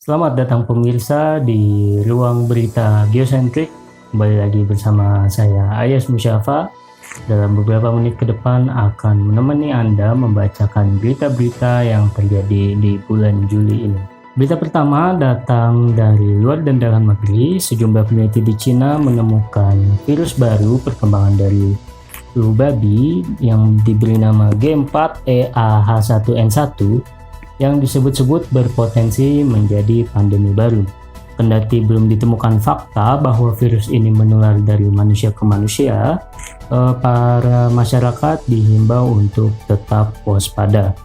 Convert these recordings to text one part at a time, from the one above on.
Selamat datang pemirsa di ruang berita Geosentrik. Kembali lagi bersama saya Ayas Musyafa. Dalam beberapa menit ke depan akan menemani Anda membacakan berita-berita yang terjadi di bulan Juli ini. Berita pertama datang dari luar dan dalam negeri. Sejumlah peneliti di Cina menemukan virus baru perkembangan dari flu babi yang diberi nama G4EAH1N1 yang disebut-sebut berpotensi menjadi pandemi baru. Kendati belum ditemukan fakta bahwa virus ini menular dari manusia ke manusia, para masyarakat dihimbau untuk tetap waspada.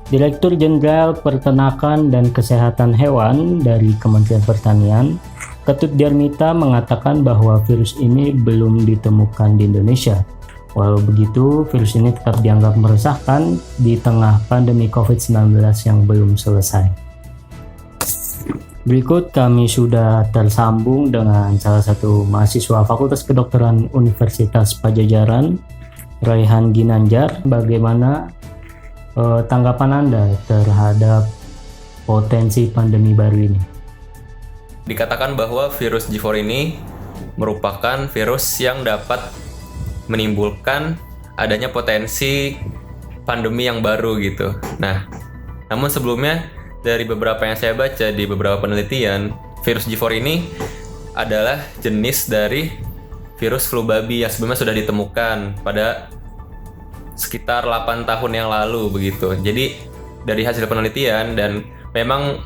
Direktur Jenderal Peternakan dan Kesehatan Hewan dari Kementerian Pertanian, Ketut Diarmita, mengatakan bahwa virus ini belum ditemukan di Indonesia. Walau begitu, virus ini tetap dianggap meresahkan di tengah pandemi COVID-19 yang belum selesai. Berikut kami sudah tersambung dengan salah satu mahasiswa Fakultas Kedokteran Universitas Padjadjaran, Raihan Ginanjar. Bagaimana tanggapan Anda terhadap potensi pandemi baru ini? Dikatakan bahwa virus G4 ini merupakan virus yang dapat menimbulkan adanya potensi pandemi yang baru gitu. Nah, namun sebelumnya dari beberapa yang saya baca di beberapa penelitian, virus G4 ini adalah jenis dari virus flu babi yang sebelumnya sudah ditemukan pada sekitar 8 tahun yang lalu begitu. Jadi dari hasil penelitian, dan memang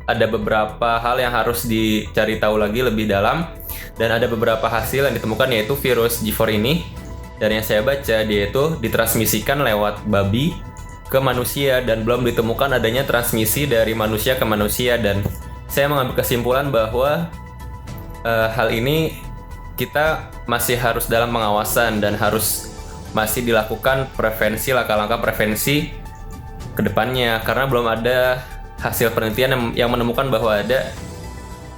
ada beberapa hal yang harus dicari tahu lagi lebih dalam, dan ada beberapa hasil yang ditemukan, yaitu virus G4 ini dari yang saya baca dia itu ditransmisikan lewat babi ke manusia dan belum ditemukan adanya transmisi dari manusia ke manusia. Dan saya mengambil kesimpulan bahwa hal ini kita masih harus dalam pengawasan dan harus masih dilakukan prevensi, langkah-langkah prevensi ke depannya, karena belum ada hasil penelitian yang menemukan bahwa ada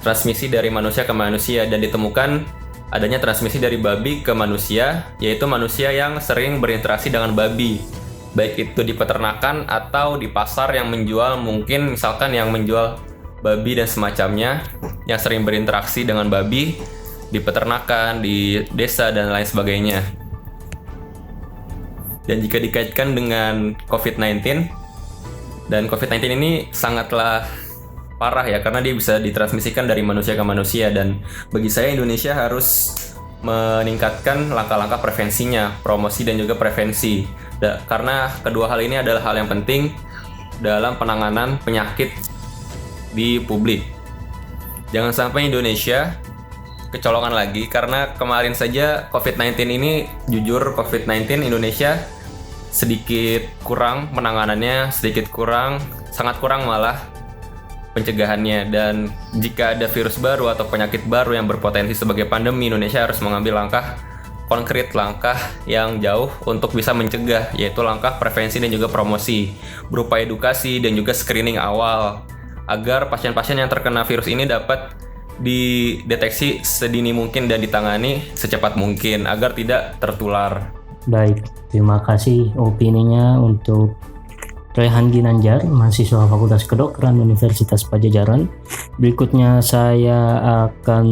transmisi dari manusia ke manusia, dan ditemukan adanya transmisi dari babi ke manusia, yaitu manusia yang sering berinteraksi dengan babi, baik itu di peternakan atau di pasar yang menjual, mungkin misalkan yang menjual babi dan semacamnya, yang sering berinteraksi dengan babi di peternakan, di desa, dan lain sebagainya. Dan jika dikaitkan dengan COVID-19, dan COVID-19 ini sangatlah parah ya, karena dia bisa ditransmisikan dari manusia ke manusia, dan bagi saya Indonesia harus meningkatkan langkah-langkah prevensinya, promosi dan juga prevensi, karena kedua hal ini adalah hal yang penting dalam penanganan penyakit di publik. Jangan sampai Indonesia kecolongan lagi, karena kemarin saja COVID-19 ini, jujur COVID-19 Indonesia sedikit kurang penanganannya, sangat kurang malah pencegahannya. Dan jika ada virus baru atau penyakit baru yang berpotensi sebagai pandemi, Indonesia harus mengambil langkah konkret, langkah yang jauh untuk bisa mencegah, yaitu langkah prevensi dan juga promosi berupa edukasi dan juga screening awal, agar pasien-pasien yang terkena virus ini dapat dideteksi sedini mungkin dan ditangani secepat mungkin agar tidak tertular. Baik, terima kasih opininya untuk Raihan Ginanjar, mahasiswa Fakultas Kedokteran Universitas Padjadjaran. Berikutnya saya akan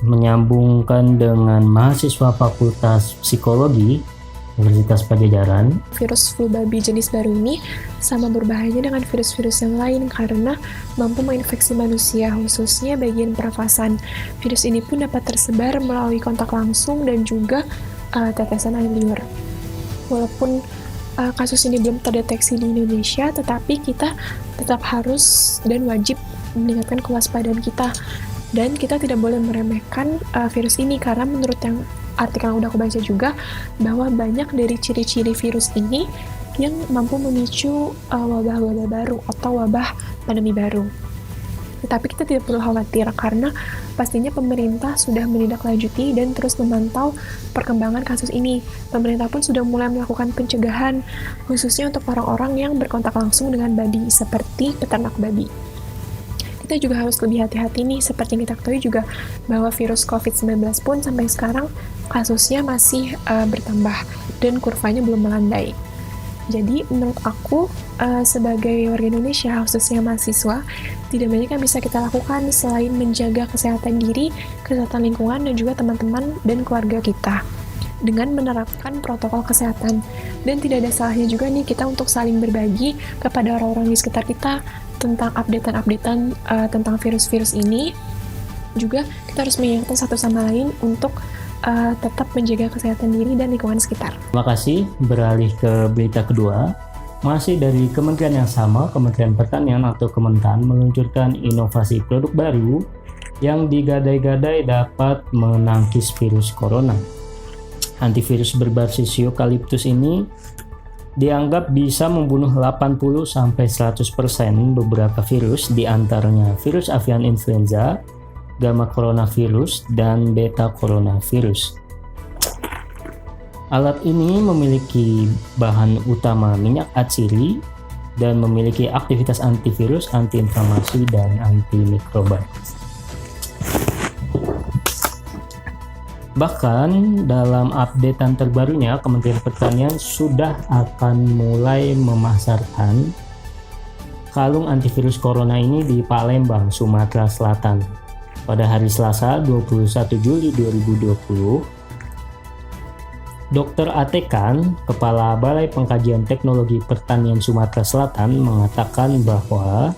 menyambungkan dengan mahasiswa Fakultas Psikologi Universitas Padjadjaran. Virus flu babi jenis baru ini sama berbahayanya dengan virus-virus yang lain karena mampu menginfeksi manusia, khususnya bagian pernafasan. Virus ini pun dapat tersebar melalui kontak langsung dan juga tetesan air liur. Walaupun kasus ini belum terdeteksi di Indonesia, tetapi kita tetap harus dan wajib meningkatkan kewaspadaan kita. Dan kita tidak boleh meremehkan virus ini, karena menurut yang artikel yang udah aku baca juga, bahwa banyak dari ciri-ciri virus ini yang mampu memicu wabah-wabah baru atau wabah pandemi baru. Tetapi kita tidak perlu khawatir, karena pastinya pemerintah sudah menindaklanjuti dan terus memantau perkembangan kasus ini. Pemerintah pun sudah mulai melakukan pencegahan, khususnya untuk orang-orang yang berkontak langsung dengan babi, seperti peternak babi. kita juga harus lebih hati-hati nih, seperti yang kita ketahui juga bahwa virus COVID-19 pun sampai sekarang kasusnya masih bertambah dan kurvanya belum melandai. Jadi menurut aku sebagai warga Indonesia, khususnya mahasiswa, tidak banyak yang bisa kita lakukan selain menjaga kesehatan diri, kesehatan lingkungan, dan juga teman-teman dan keluarga kita dengan menerapkan protokol kesehatan. Dan tidak ada salahnya juga nih kita untuk saling berbagi kepada orang-orang di sekitar kita tentang updatean tentang virus-virus ini. Juga kita harus mengingatkan satu sama lain untuk tetap menjaga kesehatan diri dan lingkungan sekitar. Terima kasih. Beralih ke berita kedua. Masih dari kementerian yang sama, Kementerian Pertanian atau Kementan meluncurkan inovasi produk baru yang digadai-gadai dapat menangkis virus corona. Antivirus berbasis eukaliptus ini dianggap bisa membunuh 80-100% beberapa virus, diantaranya virus avian influenza, gamma coronavirus, dan beta coronavirus. Alat ini memiliki bahan utama minyak atsiri dan memiliki aktivitas antivirus, antiinflamasi, dan antimikroba. Bahkan dalam updatean terbarunya, Kementerian Pertanian sudah akan mulai memasarkan kalung antivirus corona ini di Palembang, Sumatera Selatan. Pada hari Selasa 21 Juli 2020, Dr. Atekan, Kepala Balai Pengkajian Teknologi Pertanian Sumatera Selatan, mengatakan bahwa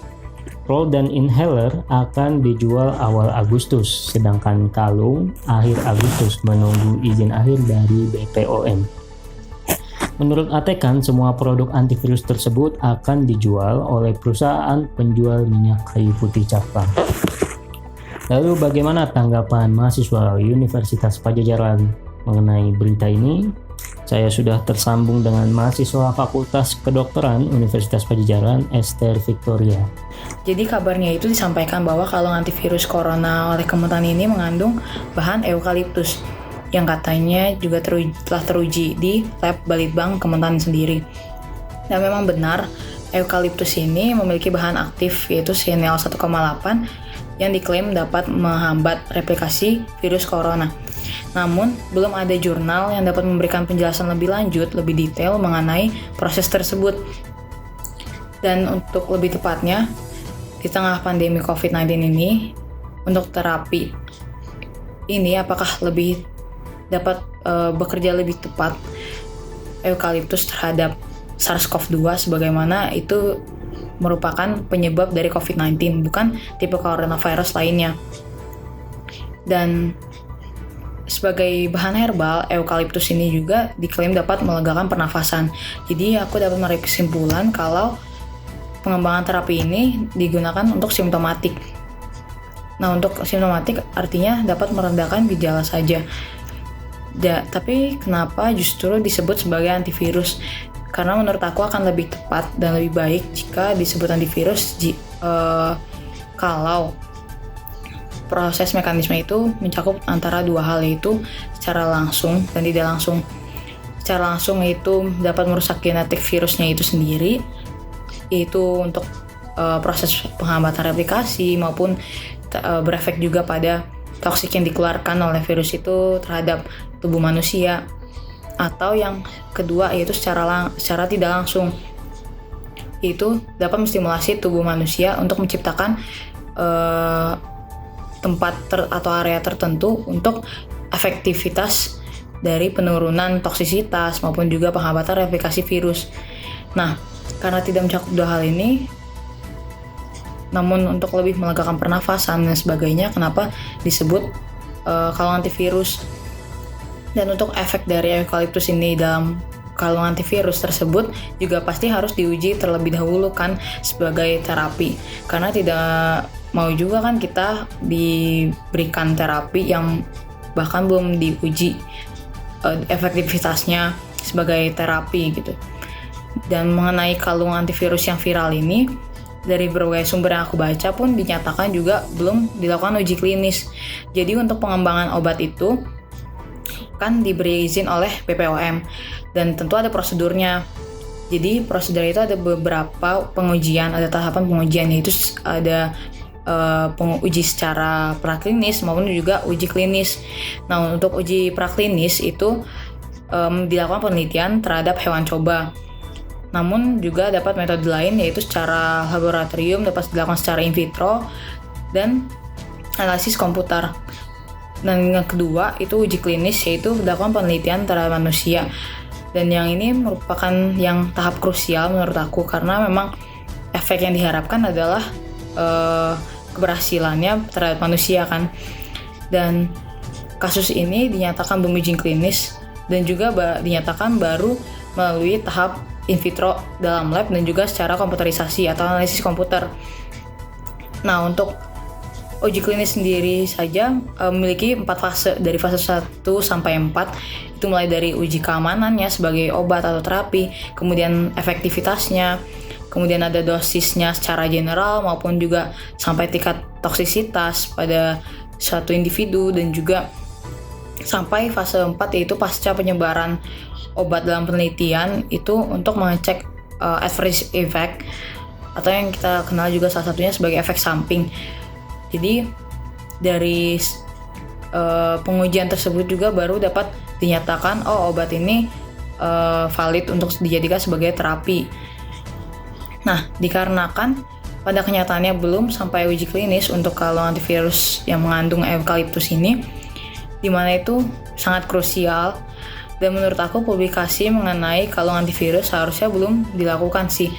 roll dan inhaler akan dijual awal Agustus, sedangkan kalung akhir Agustus menunggu izin akhir dari BPOM. Menurut Atekan, semua produk antivirus tersebut akan dijual oleh perusahaan penjual minyak kayu putih Capang. Lalu bagaimana tanggapan mahasiswa Universitas Padjadjaran mengenai berita ini? Saya sudah tersambung dengan mahasiswa Fakultas Kedokteran Universitas Padjadjaran, Esther Victoria. Jadi kabarnya itu disampaikan bahwa kalung antivirus corona oleh Kementan ini mengandung bahan eukaliptus yang katanya juga telah teruji di lab Balitbang Kementan sendiri. Dan memang benar, eukaliptus ini memiliki bahan aktif yaitu cyanel 1,8 yang diklaim dapat menghambat replikasi virus corona. Namun, belum ada jurnal yang dapat memberikan penjelasan lebih lanjut, lebih detail mengenai proses tersebut. Dan untuk lebih tepatnya, di tengah pandemi COVID-19 ini, untuk terapi ini apakah lebih dapat bekerja lebih tepat eukaliptus terhadap SARS-CoV-2 sebagaimana itu merupakan penyebab dari COVID-19, bukan tipe coronavirus lainnya. Dan sebagai bahan herbal, eukaliptus ini juga diklaim dapat melegakan pernafasan. Jadi aku dapat menarik kesimpulan kalau pengembangan terapi ini digunakan untuk simptomatik. Nah, untuk simptomatik artinya dapat meredakan gejala saja. Tapi kenapa justru disebut sebagai antivirus? Karena menurut aku akan lebih tepat dan lebih baik jika disebut antivirus kalau proses mekanisme itu mencakup antara dua hal, yaitu secara langsung dan tidak langsung. Secara langsung itu dapat merusak genetik virusnya itu sendiri, yaitu untuk proses penghambatan replikasi maupun berefek juga pada toksik yang dikeluarkan oleh virus itu terhadap tubuh manusia. Atau yang kedua yaitu secara tidak langsung, itu dapat menstimulasi tubuh manusia untuk menciptakan tempat atau area tertentu untuk efektivitas dari penurunan toksisitas maupun juga penghambatan replikasi virus. Nah, karena tidak mencakup dua hal ini, namun untuk lebih melegakan pernafasan dan sebagainya, kenapa disebut kalung antivirus. Dan untuk efek dari eukaliptus ini dalam kalung antivirus tersebut juga pasti harus diuji terlebih dahulu kan sebagai terapi, karena tidak mau juga kan kita diberikan terapi yang bahkan belum diuji efektivitasnya sebagai terapi gitu. Dan mengenai kalung antivirus yang viral ini, dari berbagai sumber yang aku baca pun dinyatakan juga belum dilakukan uji klinis. Jadi untuk pengembangan obat itu kan diberi izin oleh BPOM dan tentu ada prosedurnya. Jadi prosedur itu ada beberapa pengujian, ada tahapan pengujian, yaitu ada uji secara praklinis maupun juga uji klinis. Nah, untuk uji praklinis itu dilakukan penelitian terhadap hewan coba. Namun juga dapat metode lain, yaitu secara laboratorium, dapat dilakukan secara in vitro dan analisis komputer. Dan yang kedua itu uji klinis, yaitu dilakukan penelitian terhadap manusia. Dan yang ini merupakan yang tahap krusial menurut aku, karena memang efek yang diharapkan adalah keberhasilannya terhadap manusia kan. Dan kasus ini dinyatakan belum uji klinis dan juga dinyatakan baru melalui tahap in vitro dalam lab dan juga secara komputerisasi atau analisis komputer. Nah, untuk uji klinis sendiri saja memiliki 4 fase, dari fase 1 sampai 4. Itu mulai dari uji keamanannya sebagai obat atau terapi, kemudian efektivitasnya, kemudian ada dosisnya secara general maupun juga sampai tingkat toksisitas pada suatu individu, dan juga sampai fase 4 yaitu pasca penyebaran obat dalam penelitian, itu untuk mengecek adverse effect atau yang kita kenal juga salah satunya sebagai efek samping. Jadi dari pengujian tersebut juga baru dapat dinyatakan obat ini valid untuk dijadikan sebagai terapi. Nah, dikarenakan pada kenyataannya belum sampai uji klinis untuk kalau antivirus yang mengandung eukaliptus ini, di mana itu sangat krusial. Dan menurut aku publikasi mengenai kalung antivirus seharusnya belum dilakukan sih.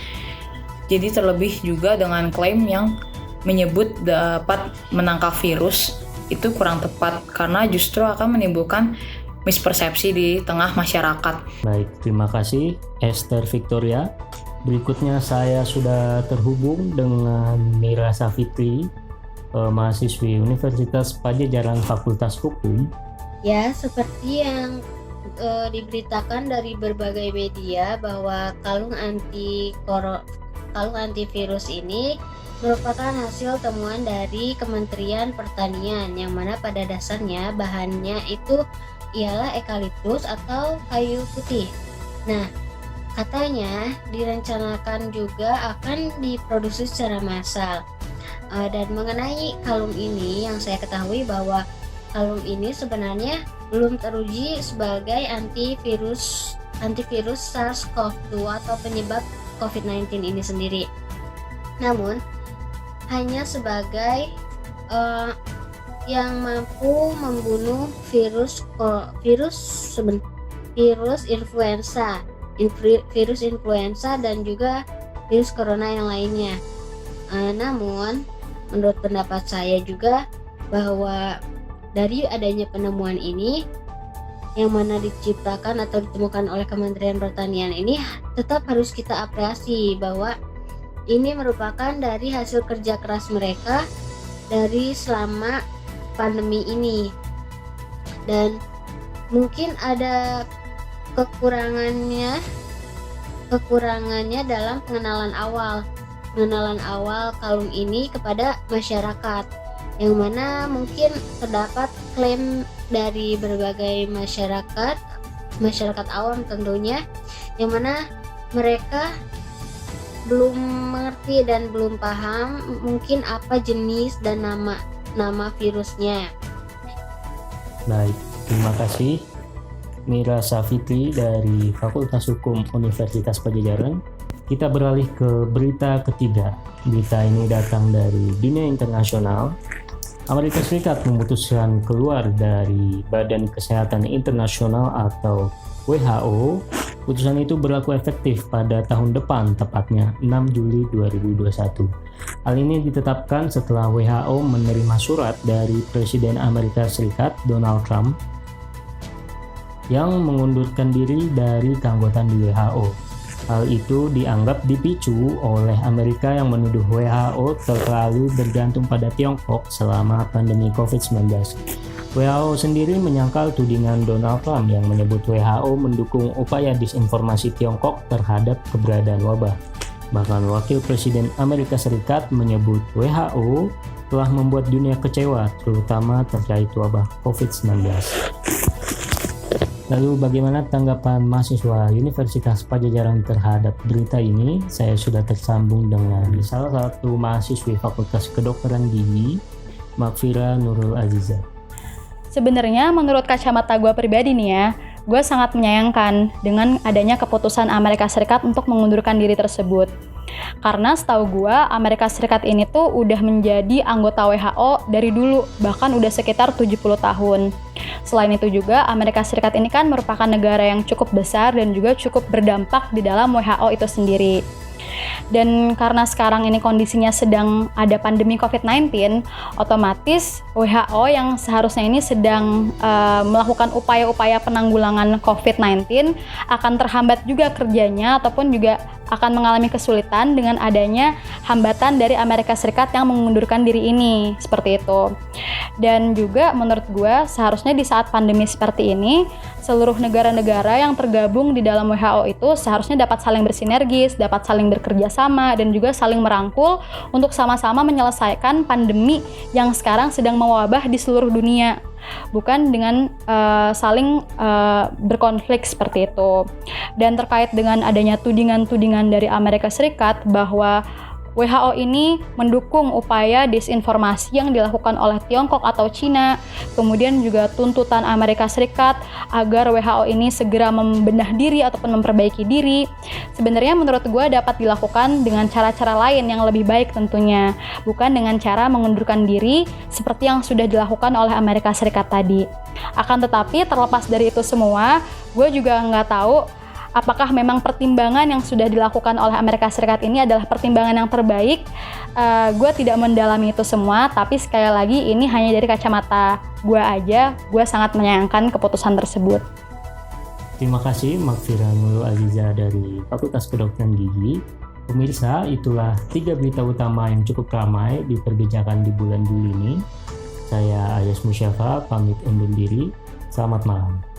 Jadi terlebih juga dengan klaim yang menyebut dapat menangkal virus itu kurang tepat, karena justru akan menimbulkan mispersepsi di tengah masyarakat. Baik, terima kasih Esther Victoria. Berikutnya saya sudah terhubung dengan Mira Safitri, mahasiswi Universitas Padjadjaran Fakultas Hukum. Ya, seperti yang diberitakan dari berbagai media bahwa kalung antivirus ini merupakan hasil temuan dari Kementerian Pertanian, yang mana pada dasarnya bahannya itu ialah eukaliptus atau kayu putih. Nah, katanya direncanakan juga akan diproduksi secara massal. Dan mengenai kalung ini, yang saya ketahui bahwa kalung ini sebenarnya belum teruji sebagai antivirus SARS-CoV-2 atau penyebab COVID-19 ini sendiri. Namun hanya sebagai yang mampu membunuh virus influenza dan juga virus corona yang lainnya. Namun menurut pendapat saya juga bahwa dari adanya penemuan ini yang mana diciptakan atau ditemukan oleh Kementerian Pertanian ini, tetap harus kita apresiasi bahwa ini merupakan dari hasil kerja keras mereka dari selama pandemi ini. Dan mungkin ada kekurangannya dalam pengenalan awal kalung ini kepada masyarakat, yang mana mungkin terdapat klaim dari berbagai masyarakat awam tentunya, yang mana mereka belum mengerti dan belum paham mungkin apa jenis dan nama virusnya. Baik, terima kasih Mira Safitri dari Fakultas Hukum Universitas Padjadjaran. Kita beralih ke berita ketiga. Berita ini datang dari dunia internasional. Amerika Serikat memutuskan keluar dari Badan Kesehatan Internasional atau WHO. Putusan itu berlaku efektif pada tahun depan, tepatnya 6 Juli 2021. Hal ini ditetapkan setelah WHO menerima surat dari Presiden Amerika Serikat Donald Trump yang mengundurkan diri dari keanggotaan di WHO. Hal itu dianggap dipicu oleh Amerika yang menuduh WHO terlalu bergantung pada Tiongkok selama pandemi COVID-19. WHO sendiri menyangkal tudingan Donald Trump yang menyebut WHO mendukung upaya disinformasi Tiongkok terhadap keberadaan wabah. Bahkan Wakil Presiden Amerika Serikat menyebut WHO telah membuat dunia kecewa, terutama terkait wabah COVID-19. Lalu bagaimana tanggapan mahasiswa Universitas Padjadjaran terhadap berita ini? Saya sudah tersambung dengan salah satu mahasiswi Fakultas Kedokteran Gigi, Makfira Nurul Aziza. Sebenarnya menurut kacamata gue pribadi nih ya, gue sangat menyayangkan dengan adanya keputusan Amerika Serikat untuk mengundurkan diri tersebut. Karena setahu gue, Amerika Serikat ini tuh udah menjadi anggota WHO dari dulu, bahkan udah sekitar 70 tahun. Selain itu juga, Amerika Serikat ini kan merupakan negara yang cukup besar dan juga cukup berdampak di dalam WHO itu sendiri. Dan karena sekarang ini kondisinya sedang ada pandemi COVID-19, otomatis WHO yang seharusnya ini sedang melakukan upaya-upaya penanggulangan COVID-19 akan terhambat juga kerjanya ataupun juga akan mengalami kesulitan dengan adanya hambatan dari Amerika Serikat yang mengundurkan diri ini, seperti itu. Dan juga menurut gue seharusnya di saat pandemi seperti ini, seluruh negara-negara yang tergabung di dalam WHO itu seharusnya dapat saling bersinergis, dapat saling bekerja sama, dan juga saling merangkul untuk sama-sama menyelesaikan pandemi yang sekarang sedang mewabah di seluruh dunia. Bukan dengan saling berkonflik seperti itu. Dan terkait dengan adanya tudingan-tudingan dari Amerika Serikat bahwa WHO ini mendukung upaya disinformasi yang dilakukan oleh Tiongkok atau Cina, kemudian juga tuntutan Amerika Serikat agar WHO ini segera membenah diri ataupun memperbaiki diri. Sebenarnya menurut gue dapat dilakukan dengan cara-cara lain yang lebih baik tentunya, bukan dengan cara mengundurkan diri seperti yang sudah dilakukan oleh Amerika Serikat tadi. Akan tetapi terlepas dari itu semua, gue juga nggak tahu apakah memang pertimbangan yang sudah dilakukan oleh Amerika Serikat ini adalah pertimbangan yang terbaik. Gue tidak mendalami itu semua, tapi sekali lagi ini hanya dari kacamata gue aja. Gue sangat menyayangkan keputusan tersebut. Terima kasih Makfira Nurul Aziza dari Fakultas Kedokteran Gigi. Pemirsa, itulah 3 berita utama yang cukup ramai diperbincangkan di bulan Juli ini. Saya Ayas Musyafa, pamit undur diri. Selamat malam.